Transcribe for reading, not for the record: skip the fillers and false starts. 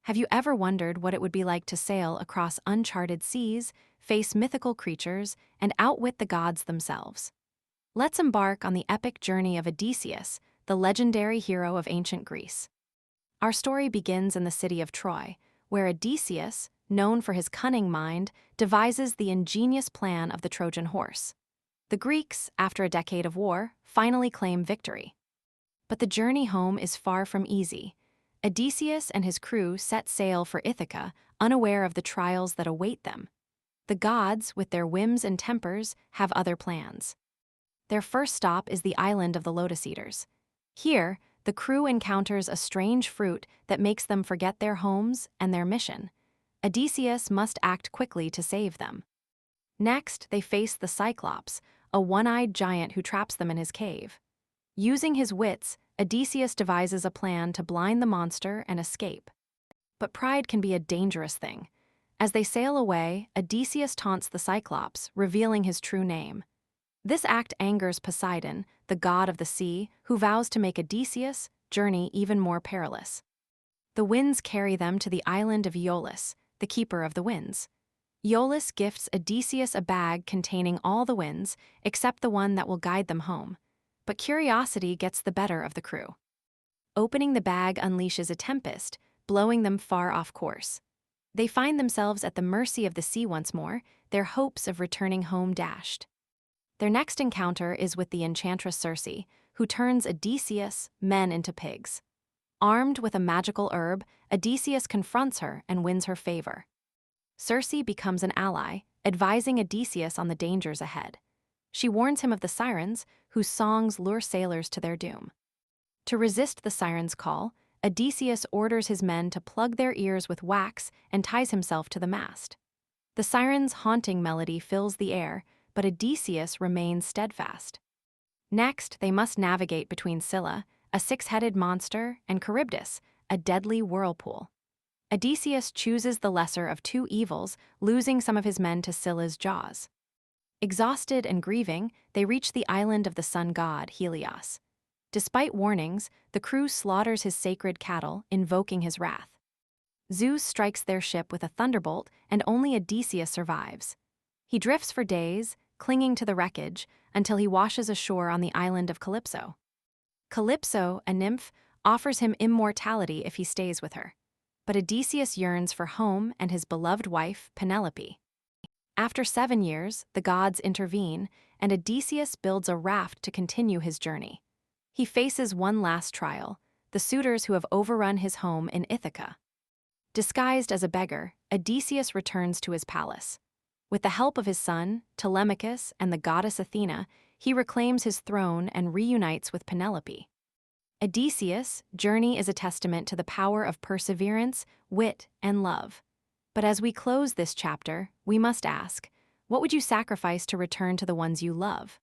Have you ever wondered what it would be like to sail across uncharted seas, face mythical creatures, and outwit the gods themselves? Let's embark on the epic journey of Odysseus, the legendary hero of ancient Greece. Our story begins in the city of Troy, where Odysseus, known for his cunning mind, devises the ingenious plan of the Trojan horse. The Greeks, after a decade of war, finally claim victory. But the journey home is far from easy. Odysseus and his crew set sail for Ithaca, unaware of the trials that await them. The gods, with their whims and tempers, have other plans. Their first stop is the island of the lotus eaters. Here, the crew encounters a strange fruit that makes them forget their homes and their mission. Odysseus must act quickly to save them. Next, they face the Cyclops, a one-eyed giant who traps them in his cave. Using his wits, Odysseus devises a plan to blind the monster and escape. But pride can be a dangerous thing. As they sail away, Odysseus taunts the Cyclops, revealing his true name. This act angers Poseidon, the god of the sea, who vows to make Odysseus' journey even more perilous. The winds carry them to the island of Aeolus, the keeper of the winds. Aeolus gifts Odysseus a bag containing all the winds, except the one that will guide them home. But curiosity gets the better of the crew. Opening the bag unleashes a tempest, blowing them far off course. They find themselves at the mercy of the sea once more, their hopes of returning home dashed. Their next encounter is with the enchantress Circe, who turns Odysseus' men into pigs. Armed with a magical herb, Odysseus confronts her and wins her favor. Circe becomes an ally, advising Odysseus on the dangers ahead. She warns him of the sirens, whose songs lure sailors to their doom. To resist the sirens' call, Odysseus orders his men to plug their ears with wax and ties himself to the mast. The sirens' haunting melody fills the air, but Odysseus remains steadfast. Next, they must navigate between Scylla, a six-headed monster, and Charybdis, a deadly whirlpool. Odysseus chooses the lesser of two evils, losing some of his men to Scylla's jaws. Exhausted and grieving, they reach the island of the sun god, Helios. Despite warnings, the crew slaughters his sacred cattle, invoking his wrath. Zeus strikes their ship with a thunderbolt, and only Odysseus survives. He drifts for days, clinging to the wreckage, until he washes ashore on the island of Calypso. Calypso, a nymph, offers him immortality if he stays with her. But Odysseus yearns for home and his beloved wife, Penelope. After 7 years, the gods intervene, and Odysseus builds a raft to continue his journey. He faces one last trial, the suitors who have overrun his home in Ithaca. Disguised as a beggar, Odysseus returns to his palace. With the help of his son, Telemachus, and the goddess Athena, he reclaims his throne and reunites with Penelope. Odysseus' journey is a testament to the power of perseverance, wit, and love. But as we close this chapter, we must ask, what would you sacrifice to return to the ones you love?